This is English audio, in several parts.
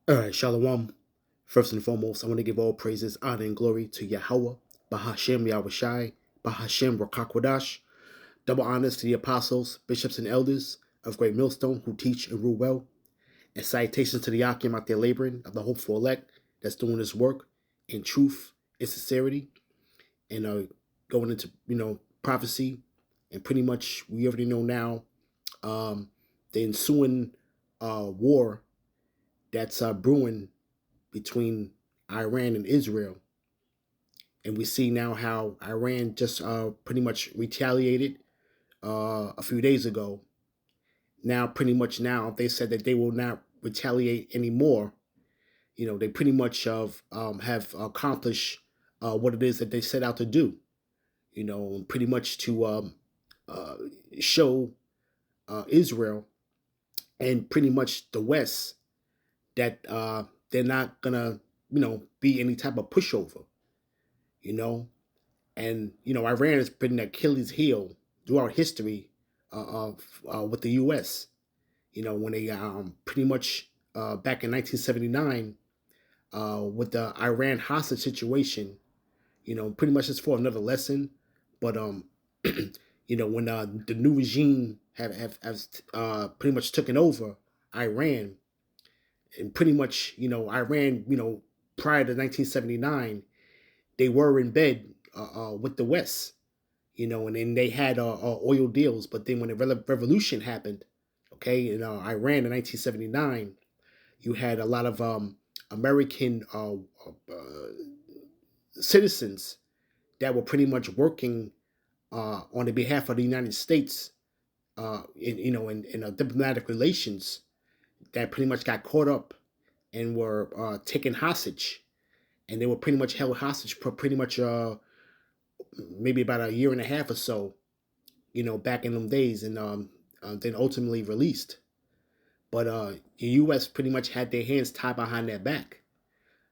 All right, Shalom. First and foremost, I want to give all praises, honor, and glory to Yahweh, Bahashem Yahushai, Bahashem Rakakwadash. Double honors to the apostles, bishops, and elders of Great Millstone who teach and rule well. And salutations to the Yakim out there laboring of the hopeful elect that's doing this work in truth and sincerity and going into, prophecy. And pretty much we already know now the ensuing war that's brewing between Iran and Israel. And we see now how Iran just pretty much retaliated a few days ago. Now, pretty much now, they said that they will not retaliate anymore. They pretty much have accomplished what it is that they set out to do. Pretty much to uh, show Israel and pretty much the West that they're not gonna, be any type of pushover. You know, and Iran has been an Achilles heel throughout history with the U.S. When they pretty much back in 1979 with the Iran hostage situation. Pretty much it's for another lesson, but when the new regime have pretty much taken over Iran, and pretty much Iran, prior to 1979, they were in bed with the West, and then they had oil deals. But then when the revolution happened, okay, in Iran in 1979, you had a lot of American citizens that were pretty much working on the behalf of the United States, in diplomatic relations, that pretty much got caught up and were taken hostage, and they were pretty much held hostage for pretty much maybe about a year and a half or so, back in them days, and then ultimately released. But the U.S. pretty much had their hands tied behind their back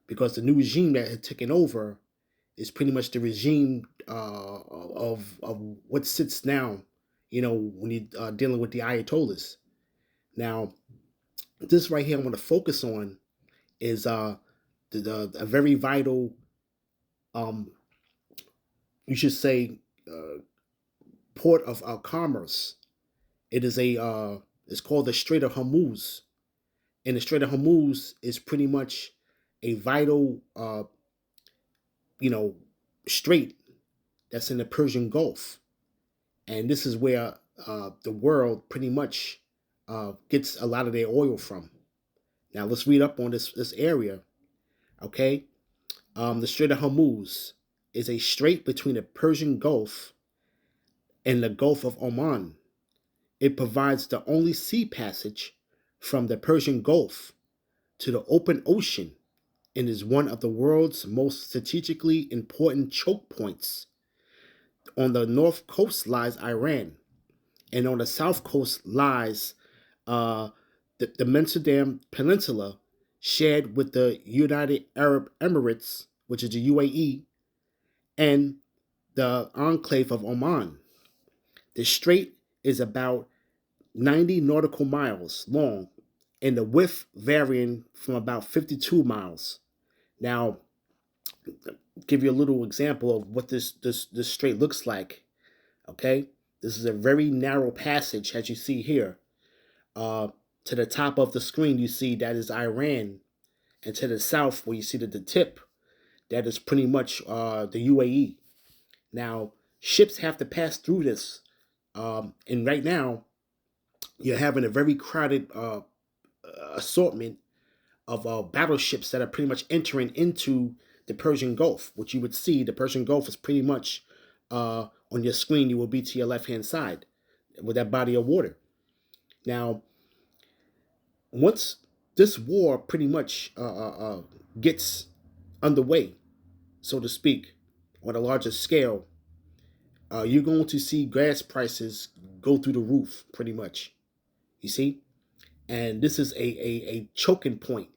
because the new regime that had taken over is pretty much the regime of what sits now. When you're dealing with the Ayatollahs. Now, this right here, I want to focus on is a very vital, um, you should say, port of commerce. It is it's called the Strait of Hormuz, and the Strait of Hormuz is pretty much a vital, you know, strait that's in the Persian Gulf, and this is where the world pretty much gets a lot of their oil from. Now let's read up on this area, okay? The Strait of Hormuz is a strait between the Persian Gulf and the Gulf of Oman. It provides the only sea passage from the Persian Gulf to the open ocean and is one of the world's most strategically important choke points. On the north coast lies Iran, and on the south coast lies uh, the Mensadam Peninsula, shared with the United Arab Emirates, which is the UAE, and the enclave of Oman. The strait is about 90 nautical miles long, and the width varying from about 52 miles. Now, give you a little example of what this strait looks like. Okay, this is a very narrow passage, as you see here. Uh, to the top of the screen, you see that is Iran, and to the south, where you see the tip, that is pretty much the UAE. Now, ships have to pass through this, and right now, you're having a very crowded assortment of battleships that are pretty much entering into the Persian Gulf, which you would see the Persian Gulf is pretty much on your screen. You will be to your left hand side with that body of water. Now, once this war pretty much gets underway, so to speak, on a larger scale, you're going to see gas prices go through the roof, pretty much. You see, and this is a choking point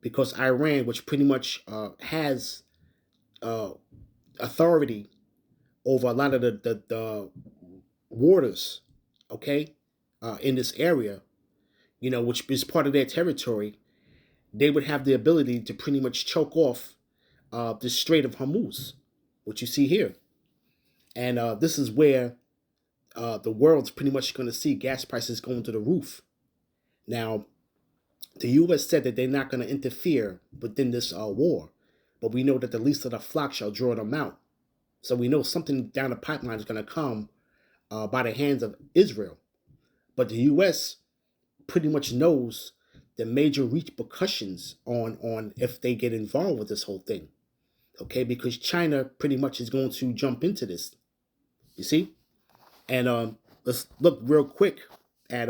because Iran, which pretty much has uh, authority over a lot of the waters, okay, in this area, which is part of their territory. they would have the ability to pretty much choke off the Strait of Hormuz, which you see here. And this is where the world's pretty much going to see gas prices going to the roof. Now, the U.S. said that they're not going to interfere within this war, but we know that the least of the flock shall draw them out. So we know something down the pipeline is going to come by the hands of Israel. But the U.S. pretty much knows the major repercussions on if they get involved with this whole thing. Okay, because China pretty much is going to jump into this. You see? And let's look real quick at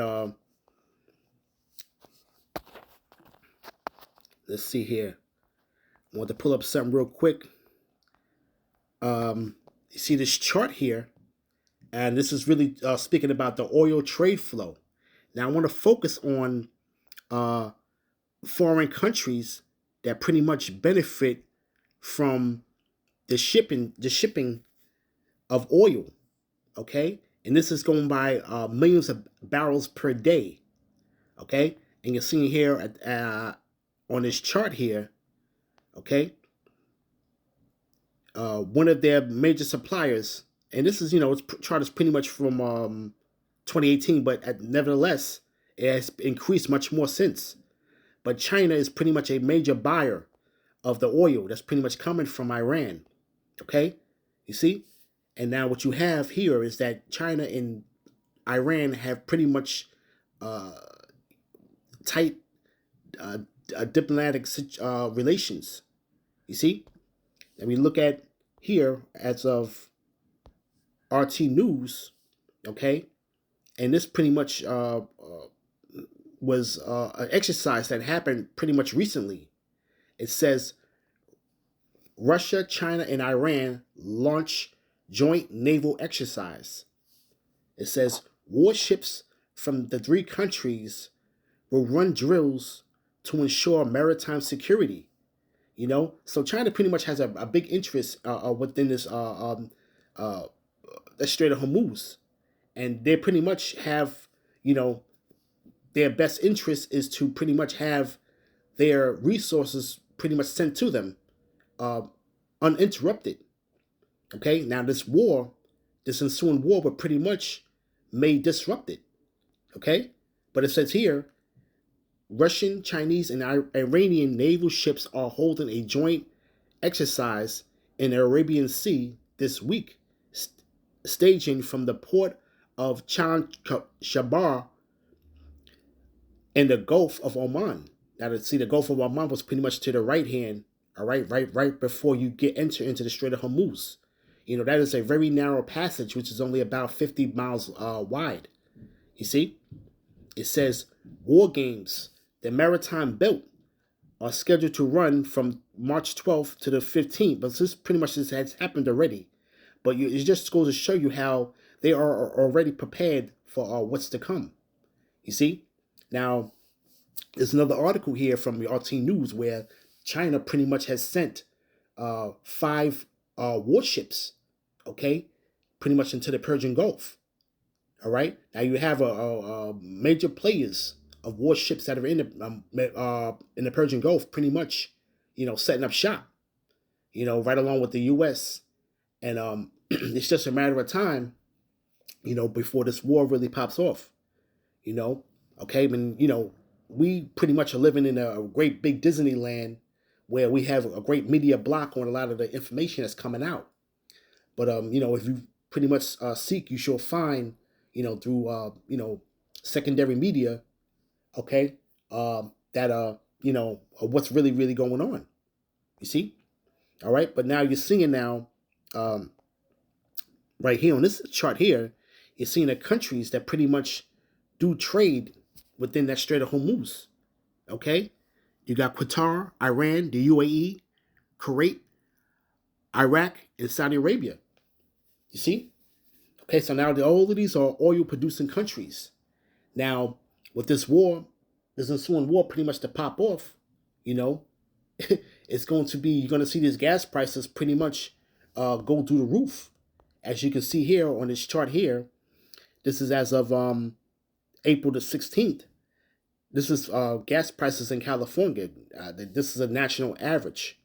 let's see here. I want to pull up something real quick. You see this chart here, and this is really speaking about the oil trade flow. Now I want to focus on foreign countries that pretty much benefit from the shipping of oil. Okay, and this is going by millions of barrels per day. Okay, and you're seeing here on this chart here. Okay, one of their major suppliers, and this is, its chart is pretty much from 2018, but nevertheless, it has increased much more since. But China is pretty much a major buyer of the oil that's pretty much coming from Iran. Okay, you see? And now what you have here is that China and Iran have pretty much tight diplomatic relations. You see? And we look at here as of RT News, okay? And this pretty much was an exercise that happened pretty much recently. It says Russia, China, and Iran launch joint naval exercise. It says warships from the three countries will run drills to ensure maritime security. So China pretty much has a big interest within this the Strait of Hormuz, and they pretty much have, their best interest is to pretty much have their resources pretty much sent to them uninterrupted. Okay, now this ensuing war, but pretty much may disrupt it. Okay, but it says here, Russian, Chinese, and Iranian naval ships are holding a joint exercise in the Arabian Sea this week, staging from the port of Chan Shabar in the Gulf of Oman. Now, the Gulf of Oman was pretty much to the right hand, all right before you enter into the Strait of Hormuz. That is a very narrow passage, which is only about 50 miles wide. You see, it says war games, the maritime belt, are scheduled to run from March 12th to the 15th. But this pretty much has happened already. But it just goes to show you how they are already prepared for what's to come. You see? Now, there's another article here from the RT News where China pretty much has sent 5 warships, okay, pretty much into the Persian Gulf. All right. Now you have a major players of warships that are in the Persian Gulf, pretty much, setting up shop, right along with the U.S. And it's just a matter of time, before this war really pops off. Okay, we pretty much are living in a great big Disneyland where we have a great media block on a lot of the information that's coming out. But if you pretty much seek, you shall find, through secondary media, okay, that what's really really going on. You see, all right. But now you're seeing now, right here on this chart here, you're seeing the countries that pretty much do trade within that Strait of Hormuz. Okay, you got Qatar, Iran, the UAE, Kuwait, Iraq, and Saudi Arabia. You see? Okay, so now all of these are oil producing countries. Now, with this ensuing war pretty much to pop off, it's going to be, you're going to see these gas prices pretty much go through the roof. As you can see here on this chart here, this is as of April the 16th. This is gas prices in California. This is a national average.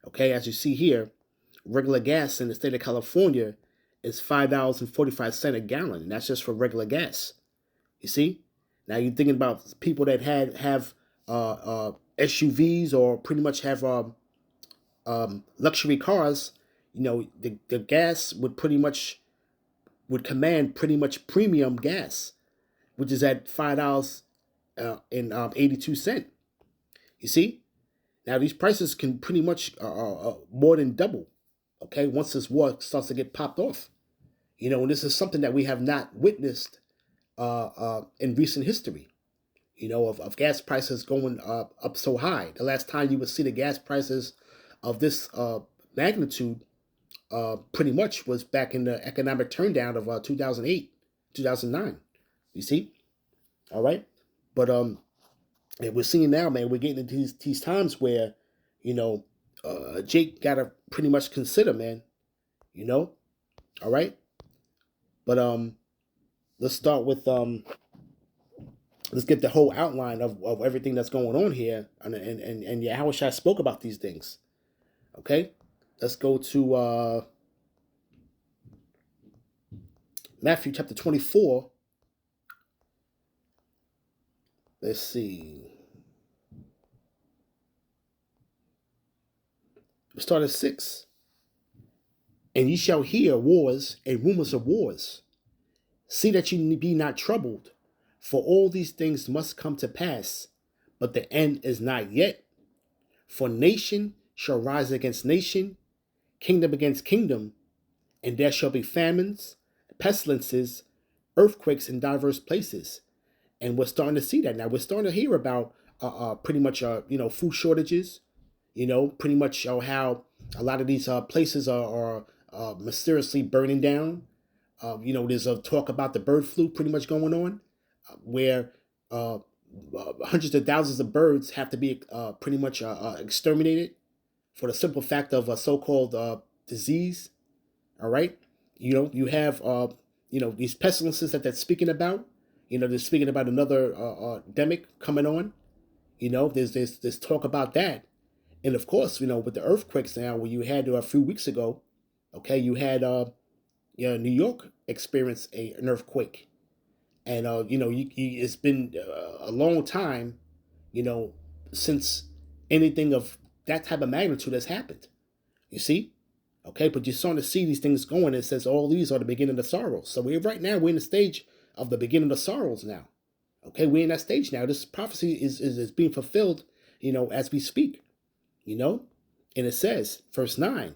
Okay, as you see here, regular gas in the state of California is $5.45 a gallon, and that's just for regular gas. You see? Now you're thinking about people that have SUVs or pretty much have luxury cars. You know, the gas would command pretty much premium gas, which is at $5 and 82 cent. You see? Now these prices can pretty much more than double. Okay, once this war starts to get popped off. You know, and this is something that we have not witnessed in recent history. You know, of gas prices going up so high. The last time you would see the gas prices of this magnitude pretty much was back in the economic turndown of 2008, 2009. You see? All right. But and we're seeing now, man, we're getting into these times where, you know, Jake got to pretty much consider, man, you know? All right. But let's start with let's get the whole outline of everything that's going on here, and yeah, how I spoke about these things. Okay, let's go to Matthew chapter 24. Let's see. We start at 6. And ye shall hear wars and rumors of wars. See that you be not troubled, for all these things must come to pass, but the end is not yet. For nation shall rise against nation, kingdom against kingdom, and there shall be famines, pestilences, earthquakes in diverse places. And we're starting to see that now. We're starting to hear about pretty much food shortages. You know, pretty much how a lot of these places are mysteriously burning down. You know, there's a talk about the bird flu pretty much going on, where hundreds of thousands of birds have to be pretty much exterminated for the simple fact of a so-called disease. All right, you know, you have these pestilences that they're speaking about. You know, they're speaking about another epidemic coming on. You know, there's talk about that, and of course, you know, with the earthquakes now, where you had a few weeks ago, okay, you had New York experience an earthquake, and it's been a long time, you know, since anything of that type of magnitude has happened. You see, okay, but you're starting to see these things going. It says all these are the beginning of sorrows. So we're in the stage of the beginning of sorrows now. Okay, we're in that stage now. This prophecy is being fulfilled, you know, as we speak. You know, and it says, verse 9,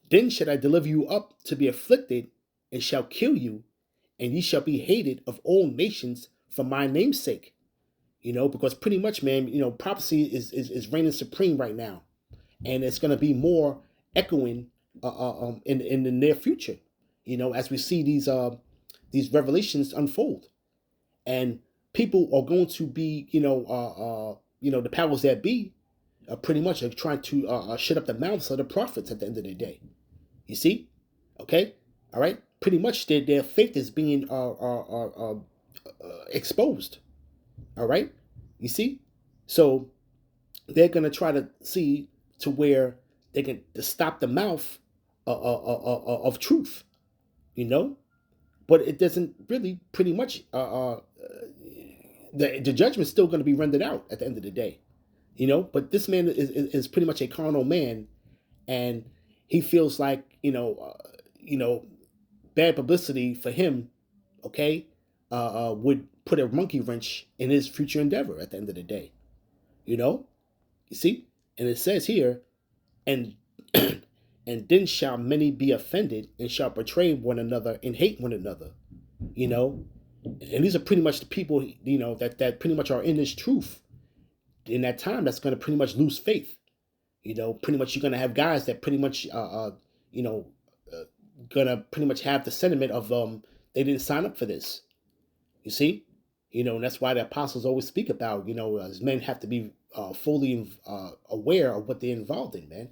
then shall I deliver you up to be afflicted, and shall kill you, and ye shall be hated of all nations for my name's sake. You know, because pretty much, man, you know, prophecy is reigning supreme right now, and it's going to be more echoing in the near future. You know, as we see these revelations unfold, and people are going to be, the powers that be, pretty much are trying to shut up the mouths of the prophets at the end of the day. You see, okay, all right. Pretty much their faith is being exposed. All right, you see, so they're gonna try to see to where they can to stop the mouth of truth. You know, but it doesn't really pretty much the judgment's still going to be rendered out at the end of the day. You know, but this man is pretty much a carnal man, and he feels like bad publicity for him, okay, would put a monkey wrench in his future endeavor at the end of the day. You know, you see, and it says here, and and then shall many be offended and shall betray one another and hate one another. You know, and these are pretty much the people, you know, that pretty much are in this truth in that time. That's going to pretty much lose faith. You know, pretty much you're going to have guys that pretty much you know gonna pretty much have the sentiment of they didn't sign up for this. You see, you know, and that's why the apostles always speak about, you know, as men have to be fully aware of what they're involved in, man.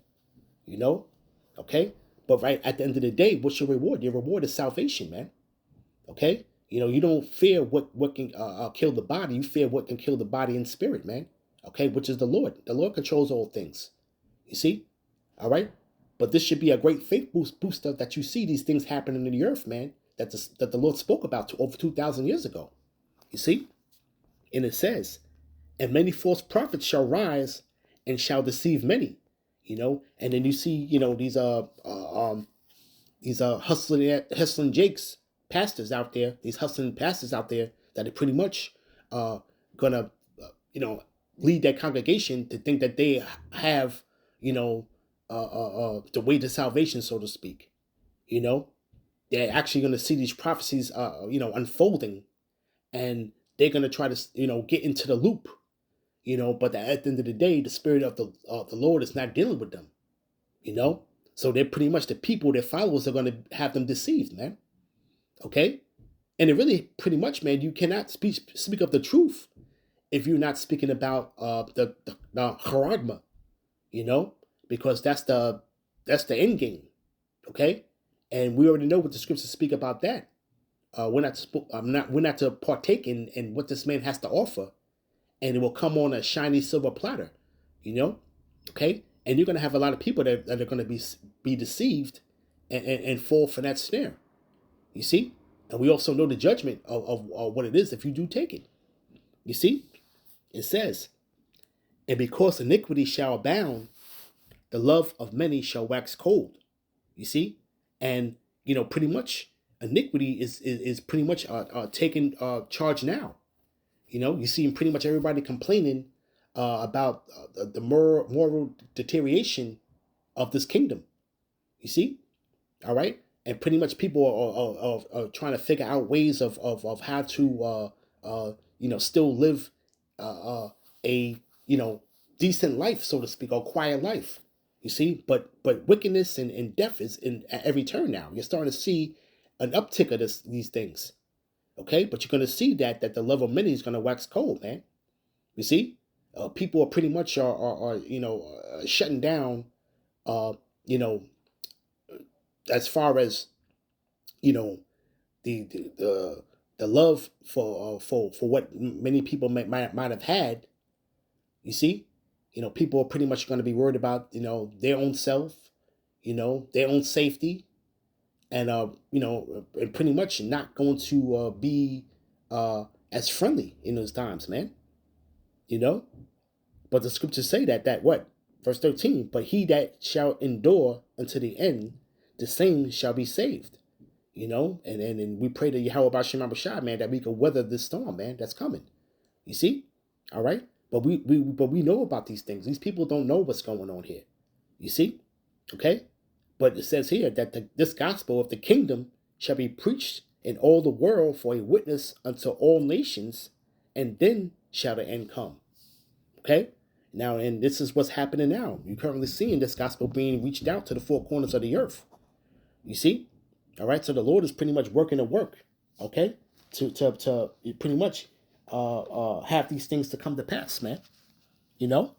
You know, okay. But right at the end of the day, what's your reward? Your reward is salvation, man. Okay. You know, you don't fear what can kill the body. You fear what can kill the body and spirit, man. Okay, which is the Lord. The Lord controls all things. You see, all right. But this should be a great faith booster that you see these things happening in the earth, man. That the Lord spoke about over 2,000 years ago. You see, and it says, and many false prophets shall rise and shall deceive many. You know, and then you see, you know, these hustling Jakes pastors out there, these hustling pastors out there that are pretty much uh gonna you know lead that congregation to think that they have you know the way to salvation, so to speak. You know, they're actually gonna see these prophecies unfolding, and they're gonna try to get into the loop. But at the end of the day, the spirit of the Lord is not dealing with them. You know, so they're pretty much the people, their followers are going to have them deceived, man. Okay, and it really pretty much, man, you cannot speak of the truth if you're not speaking about the charagma, because that's the end game. Okay, and we already know what the scriptures speak about that. We're not to partake in what this man has to offer, and it will come on a shiny silver platter, you know. Okay, and you're going to have a lot of people that are going to be deceived and fall for that snare. You see, and we also know the judgment of what it is if you do take it. You see, it says, and because iniquity shall abound, the love of many shall wax cold. You see, and pretty much iniquity is pretty much taking charge now. You see pretty much everybody complaining about the moral deterioration of this kingdom. You see, all right, and pretty much people are trying to figure out ways of how to still live a decent life, so to speak, or quiet life. You see, but wickedness and death is in at every turn now. You're starting to see an uptick of these things. Okay, but you're going to see that the love of many is going to wax cold, man. You see, people are pretty much are shutting down. You know, as far as you know, the love for what many people might have had. You see, people are pretty much going to be worried about their own self, their own safety, and and pretty much not going to be as friendly in those times, man. You know, but the scriptures say that what verse 13, but he that shall endure unto the end, the same shall be saved. And we pray to Yahweh Bashim Abashai, man, that we can weather this storm, man, that's coming. You see, all right. But we know about these things. These people don't know what's going on here. You see, okay. But it says here that this gospel of the kingdom shall be preached in all the world for a witness unto all nations, and then shall the end come. Okay? Now, and this is what's happening now. You're currently seeing this gospel being reached out to the four corners of the earth. You see? All right? So the Lord is pretty much working the work, okay? To pretty much have these things to come to pass, man. All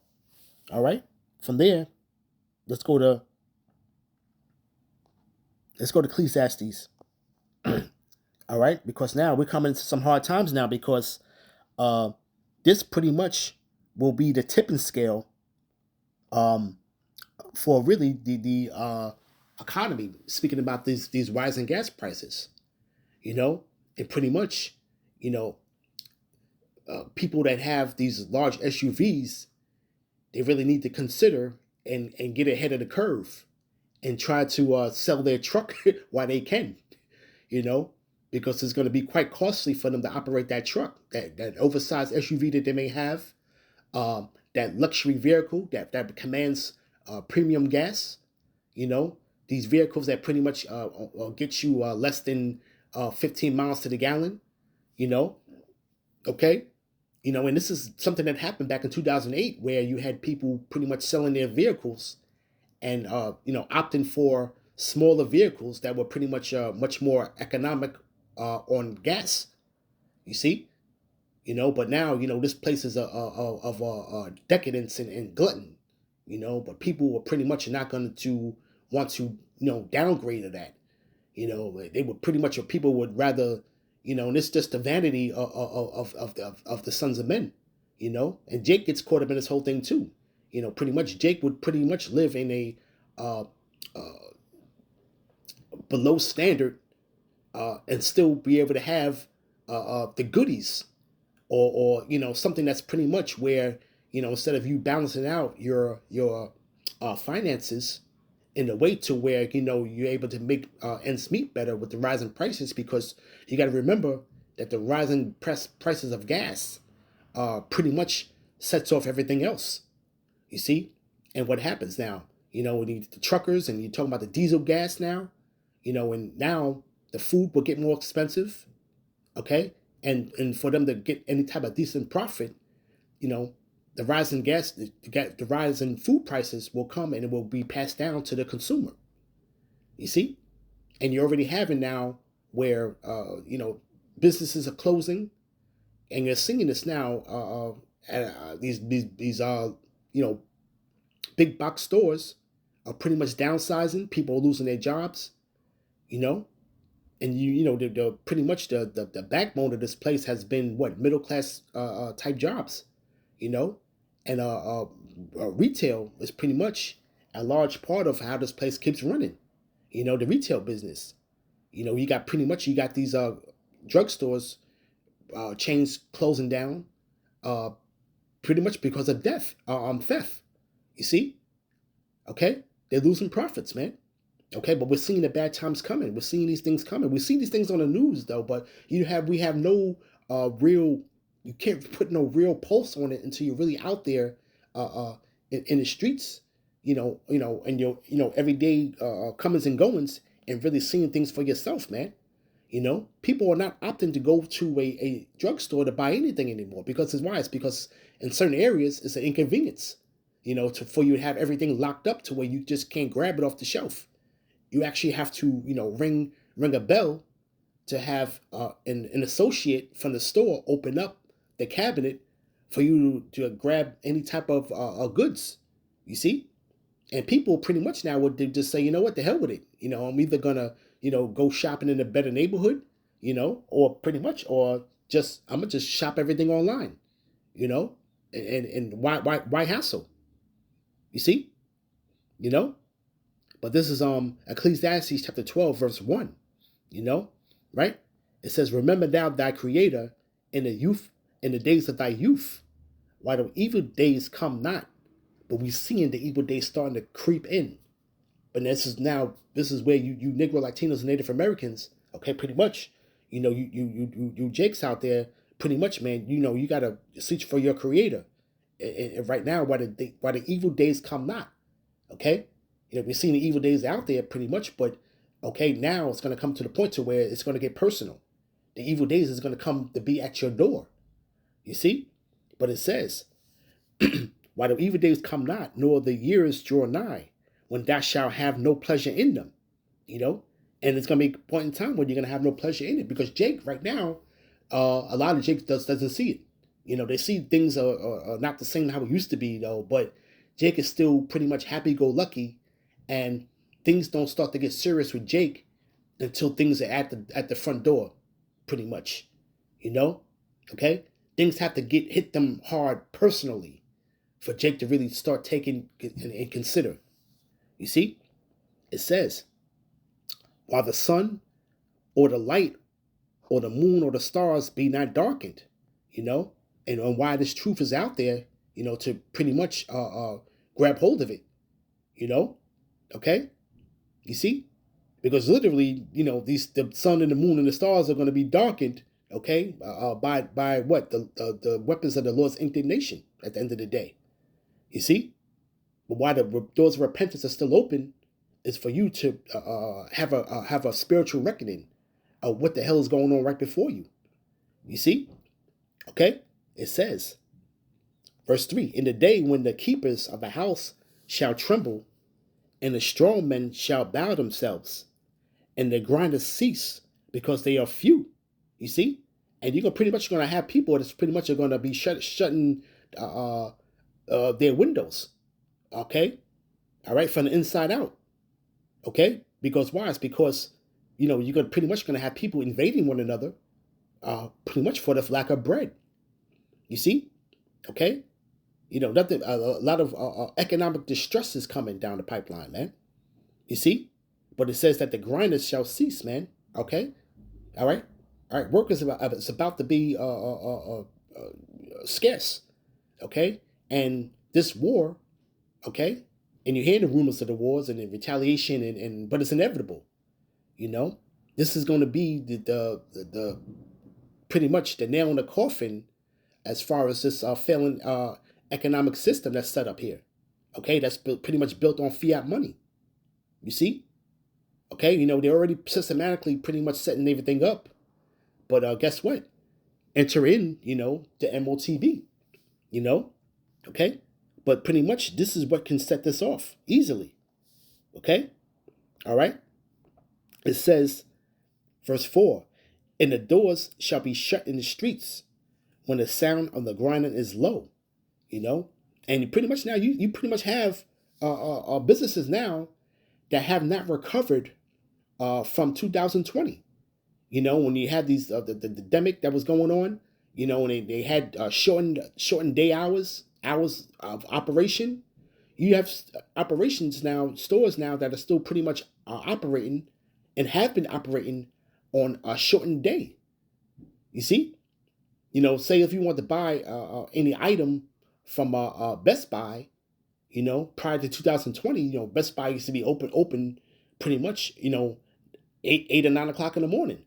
right? From there, let's go to Ecclesiastes. All right? Because now we're coming into some hard times now, because this pretty much will be the tipping scale for really the economy. Speaking about these rising gas prices, and pretty much, people that have these large SUVs, they really need to consider and get ahead of the curve and try to sell their truck while they can, because it's going to be quite costly for them to operate that truck, that oversized SUV that they may have, that luxury vehicle that commands premium gas. These vehicles that pretty much get you less than 15 miles to the gallon. Okay. And this is something that happened back in 2008, where you had people pretty much selling their vehicles and opting for smaller vehicles that were pretty much much more economic on gas. You see, but now this place is of decadence and glutton. But people are pretty much not going to want to downgrade of that. They would pretty much, or people would rather And it's just the vanity of the sons of men, and Jake gets caught up in this whole thing too. Pretty much Jake would pretty much live in a uh, uh, below standard, and still be able to have the goodies, or something that's pretty much where, instead of you balancing out your finances in a way to where you're able to make ends meet better with the rising prices, because you got to remember that the rising prices of gas pretty much sets off everything else. You see, and what happens now? The truckers, and you're talking about the diesel gas now. And now the food will get more expensive. Okay, and for them to get any type of decent profit, you know, the rise in the rise in food prices will come, and it will be passed down to the consumer. You see, and you're already having now where businesses are closing, and you're seeing this now. These big box stores are pretty much downsizing. People are losing their jobs. You know, and the pretty much the backbone of this place has been what, middle class type jobs, you know, and retail is pretty much a large part of how this place keeps running. The retail business. You got these drugstores chains closing down, uh, pretty much because of theft. You see, okay, they're losing profits, man. Okay, but we're seeing the bad times coming. We're seeing these things coming. We see these things on the news though, but we have no real. You can't put no real pulse on it until you're really out there, in the streets. And your everyday comings and goings, and really seeing things for yourself, man. People are not opting to go to a drugstore to buy anything anymore, because it's why. It's because in certain areas it's an inconvenience. For you to have everything locked up to where you just can't grab it off the shelf. You actually have to ring a bell to have an associate from the store open up the cabinet for you to grab any type of goods. You see, and people pretty much now would just say, what, the hell with it. I'm either gonna go shopping in a better neighborhood, or pretty much, or just I'm gonna just shop everything online. you know and why hassle. You see. you know but this is Ecclesiastes chapter 12 verse 1. you know right. It says, remember thou thy creator in the days of thy youth, while the evil days come not. But we seeing the evil days starting to creep in. But this is where you Negro, Latinos, and Native Americans, okay, pretty much, you Jakes out there, pretty much, man, you gotta search for your creator. And right now, why the evil days come not, okay? We're seeing the evil days out there pretty much, but okay, now it's gonna come to the point to where it's gonna get personal. The evil days is gonna come to be at your door. You see? But it says, why the evil days come not, nor the years draw nigh, when thou shalt have no pleasure in them. You know? And it's gonna be a point in time when you're gonna have no pleasure in it. Because Jake, right now, a lot of Jake doesn't see it. They see things are not the same how it used to be though, but Jake is still pretty much happy go lucky, and things don't start to get serious with Jake until things are at the front door, pretty much. You know? Okay? Things have to hit them hard personally for Jake to really start taking and consider. You see? It says, while the sun or the light or the moon or the stars be not darkened, you know, and why this truth is out there, to pretty much grab hold of it, you know, okay? You see? Because literally, the sun and the moon and the stars are going to be darkened, okay, by what, the weapons of the Lord's indignation at the end of the day. You see. But why the doors of repentance are still open is for you to have a spiritual reckoning of what the hell is going on right before you. You see. Okay. It says, verse 3, in the day when the keepers of the house shall tremble, and the strong men shall bow themselves, and the grinders cease, because they are few. You see. And you're pretty much going to have people that's pretty much are going to be shutting their windows. Okay. All right. From the inside out. Okay. Because why? It's because, you're pretty much going to have people invading one another. pretty much for the lack of bread. You see, okay, nothing. A lot of economic distress is coming down the pipeline, man. You see, but it says that the grinders shall cease, man. Okay, all right, all right. Work is it's about to be scarce. Okay, and this war, okay, and you hear the rumors of the wars and the retaliation, and but it's inevitable. This is going to be the pretty much the nail in the coffin as far as this failing economic system that's set up here. Okay, that's pretty much built on fiat money. You see? Okay, they're already systematically pretty much setting everything up. But guess what? Enter in, the MOTB, okay? But pretty much this is what can set this off easily. Okay? All right? It says, verse 4, and the doors shall be shut in the streets when the sound of the grinding is low, and pretty much now you pretty much have businesses now that have not recovered from 2020. When you had these the pandemic that was going on, and they had shortened day hours of operation. You have operations now, stores now that are still pretty much operating and have been operating on a shortened day. You see, say if you want to buy any item from Best Buy, prior to 2020, Best Buy used to be open pretty much, 8 or 9 o'clock in the morning.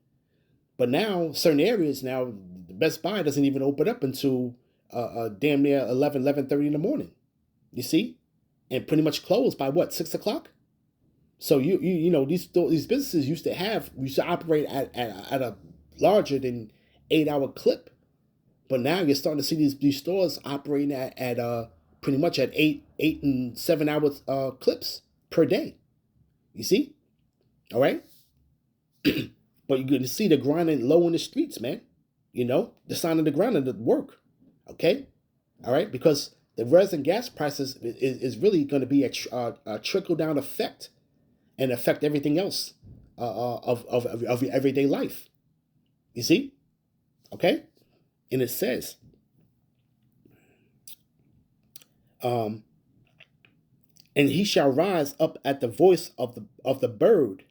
But now, certain areas now, the Best Buy doesn't even open up until damn near 11:30 in the morning. You see, and pretty much closed by what, 6 o'clock. So these businesses used to operate at a larger than 8-hour clip, but now you're starting to see these stores operating at pretty much at 8 and 7 hour clips per day. You see, all right. But you're going to see the grinding low in the streets, man. The sign of the ground and the work. Okay, all right, because the resin gas prices is really going to be a trickle down effect and affect everything else of your everyday life. You see, okay, and it says, and he shall rise up at the voice of the bird,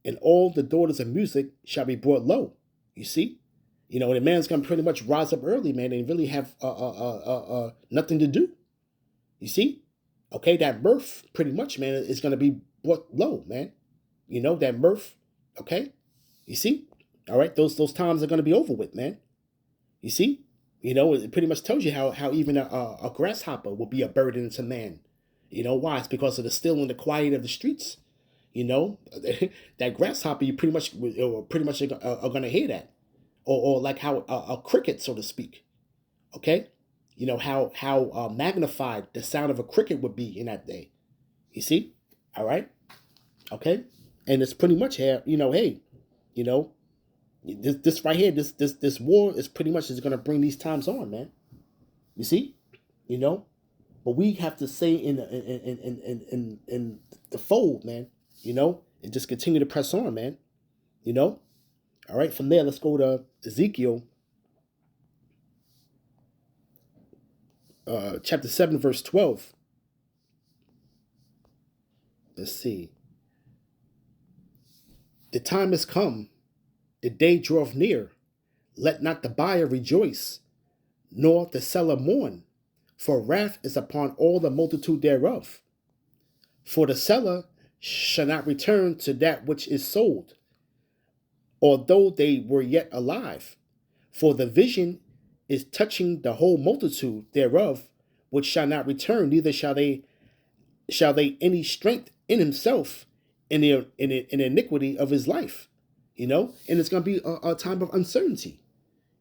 and all the daughters of music shall be brought low. You see, the man's gonna pretty much rise up early, man, and really have nothing to do. You see, okay, that mirth pretty much, man, is gonna be brought low, man. That mirth, okay. You see, all right, those times are gonna be over with, man. You see, it pretty much tells you how even a grasshopper will be a burden to man. Why? It's because of the still and the quiet of the streets. That grasshopper, you pretty much are gonna hear that, or like how a cricket, so to speak. Okay, how magnified the sound of a cricket would be in that day. You see, all right, okay, and it's pretty much here. Hey, this right here, this war is pretty much is gonna bring these times on, man. You see, but we have to stay in the fold, man. And just continue to press on, man. All right, from there, let's go to Ezekiel chapter 7, verse 12. Let's see. The time has come, the day draweth near. Let not the buyer rejoice, nor the seller mourn, for wrath is upon all the multitude thereof. For the seller shall not return to that which is sold, although they were yet alive. For the vision is touching the whole multitude thereof, which shall not return, neither shall they any strength in himself in the iniquity of his life. And it's going to be a time of uncertainty.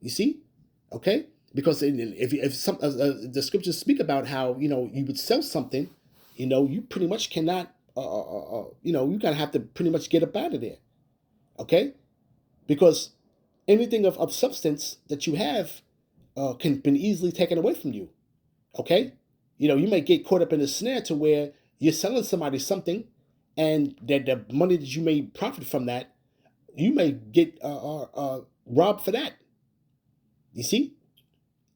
You see, okay, because if some the scriptures speak about how you would sell something, you pretty much cannot. You gotta have to pretty much get up out of there, okay? Because anything of substance that you have can be easily taken away from you, okay? You may get caught up in a snare to where you're selling somebody something, and that the money that you may profit from that, you may get robbed for that. You see?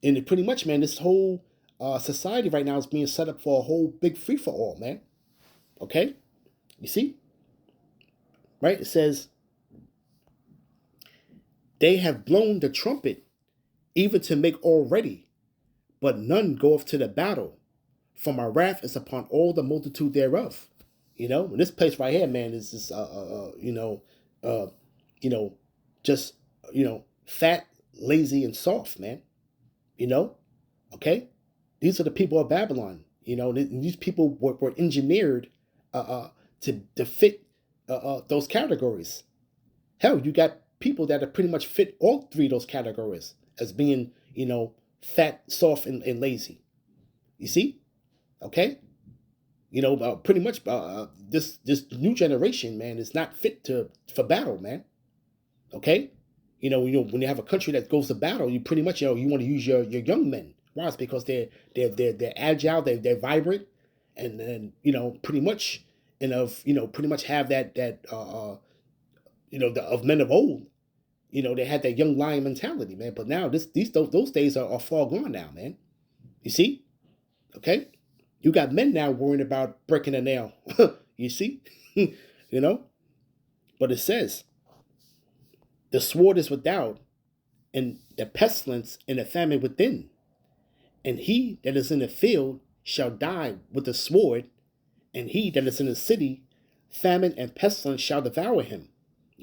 And it pretty much, man, this whole society right now is being set up for a whole big free for all, man. Okay? You see? Right? It says, they have blown the trumpet, even to make all ready, but none goeth to the battle. For my wrath is upon all the multitude thereof. You know, and this place right here, man, is just, uh, you know, just, fat, lazy, and soft, man. You know, okay? These are the people of Babylon. You know, these people were engineered to fit those categories. Hell, you got people that are pretty much fit all three of those categories as being, fat, soft, and lazy. You see? Okay? Pretty much this new generation, man, is not fit for battle, man. Okay? When you have a country that goes to battle, you pretty much, you want to use your young men. Why? It's because they're agile, they're vibrant, and pretty much, and pretty much have of men of old. They had that young lion mentality, man. But now those days are far gone now, man. You see? Okay? You got men now worrying about breaking a nail. You see? you know? But it says, the sword is without, and the pestilence and the famine within. And he that is in the field shall die with the sword, and he that is in the city, famine and pestilence shall devour him.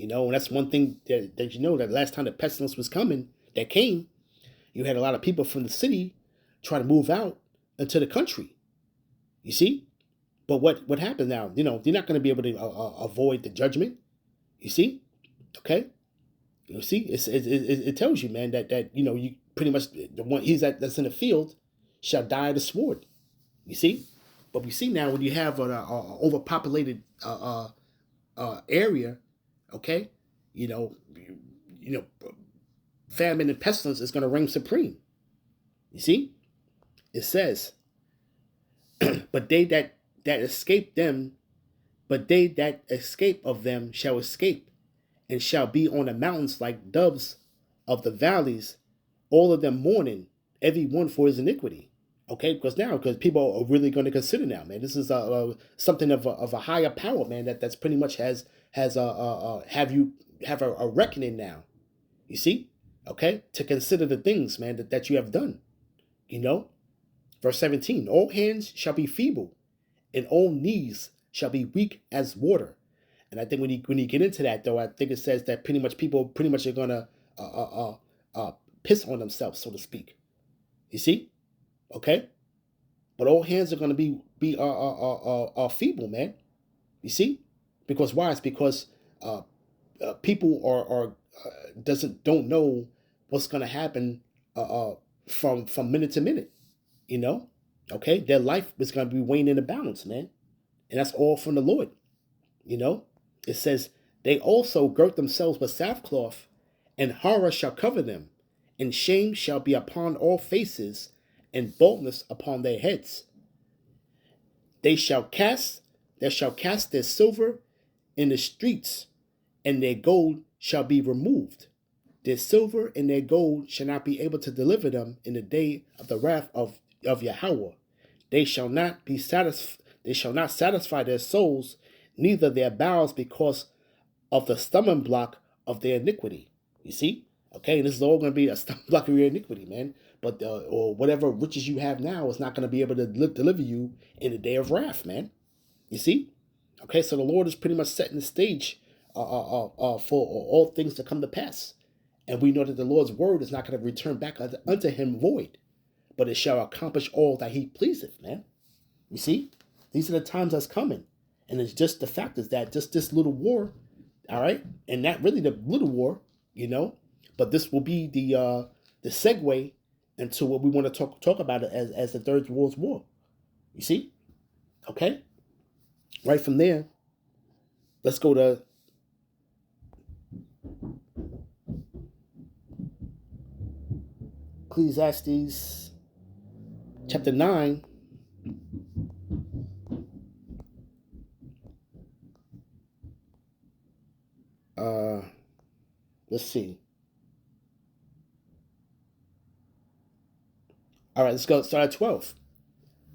And that's one thing that that last time the pestilence was coming, that came, you had a lot of people from the city try to move out into the country. You see? But what happened now? You're not going to be able to avoid the judgment. You see? Okay? You see? It tells you, man, that you pretty much, the one that's in the field shall die of the sword. You see? But we see now, when you have an overpopulated area, okay, you know, you know, famine and pestilence is going to reign supreme. You see? It says, but they that escape them, but they that escape of them shall escape, and shall be on the mountains like doves of the valleys, all of them mourning, every one for his iniquity. Okay, because people are really going to consider now, man. This is something of a higher power, man. That's pretty much has have a reckoning now. You see, okay, to consider the things, man, that you have done. You know, verse 17: all hands shall be feeble, and all knees shall be weak as water. And I think when you get into that, though, I think it says that pretty much people pretty much are gonna piss on themselves, so to speak. You see, okay, but all hands are gonna be feeble, man. You see, because why? It's because people are don't know what's gonna happen from minute to minute. You know, okay, their life is gonna be weighing in the balance, man, and that's all from the Lord. You know, it says, they also girt themselves with sackcloth, and horror shall cover them, and shame shall be upon all faces, and baldness upon their heads. They shall cast, they shall cast their silver in the streets, and their gold shall be removed. Their silver and their gold shall not be able to deliver them in the day of the wrath of Yahweh. They shall not be satisfied. They shall not satisfy their souls, neither their bowels, because of the stumbling block of their iniquity. You see? Okay, this is all going to be a stumbling block of your iniquity, man. But or whatever riches you have now is not going to be able to deliver you in the day of wrath, man. You see? Okay, so the Lord is pretty much setting the stage for all things to come to pass. And we know that the Lord's word is not going to return back unto him void, but it shall accomplish all that he pleaseth, man. You see? These are the times that's coming. And it's just the fact is that just this little war, all right, and not really the little war, but this will be the segue into what we want to talk about it as the Third World War. You see? Okay? Right from there, let's go to Ecclesiastes chapter 9. Uh, let's see. All right, let's go start at 12.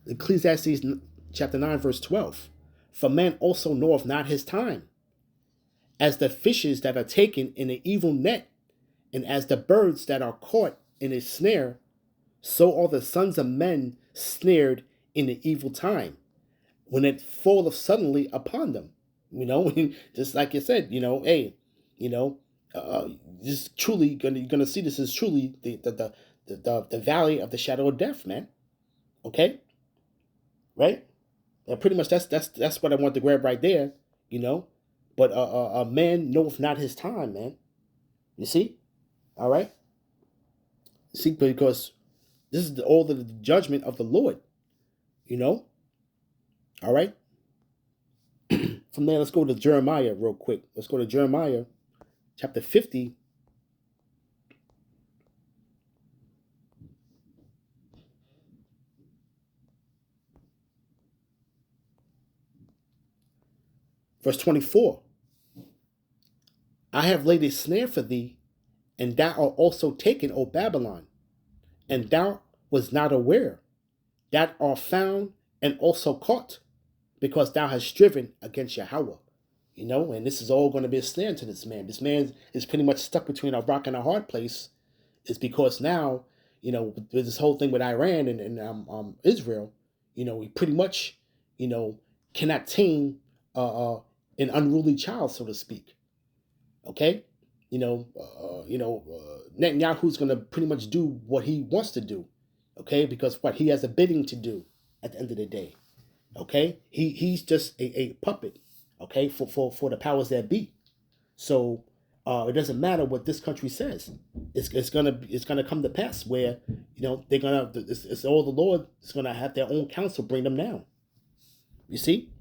Ecclesiastes chapter 9, verse 12. For man also knoweth not his time, as the fishes that are taken in an evil net, and as the birds that are caught in a snare, so are the sons of men snared in the evil time, when it falleth suddenly upon them. Just like you said, hey, you know, this truly gonna see this is truly the valley of the shadow of death, man. Okay, right? And pretty much that's what I want to grab right there, you know. But a man knoweth not his time, man. You see, all right. See, because this is all the judgment of the Lord, you know. All right. From there, let's go to Jeremiah real quick. Let's go to Jeremiah chapter 50. Verse 24. I have laid a snare for thee, and thou art also taken, O Babylon, and thou was not aware, that art found and also caught, because thou hast striven against Yahweh. And this is all going to be a snare to this man. This man is pretty much stuck between a rock and a hard place. It's because now, with this whole thing with Iran and Israel, we pretty much, cannot tame an unruly child, so to speak. Okay, Netanyahu's going to pretty much do what he wants to do. Okay, because what he has a bidding to do at the end of the day. Okay, he's just a puppet. Okay, for the powers that be. So it doesn't matter what this country says. It's gonna come to pass where they're gonna it's all the Lord is gonna have their own counsel bring them down. You see,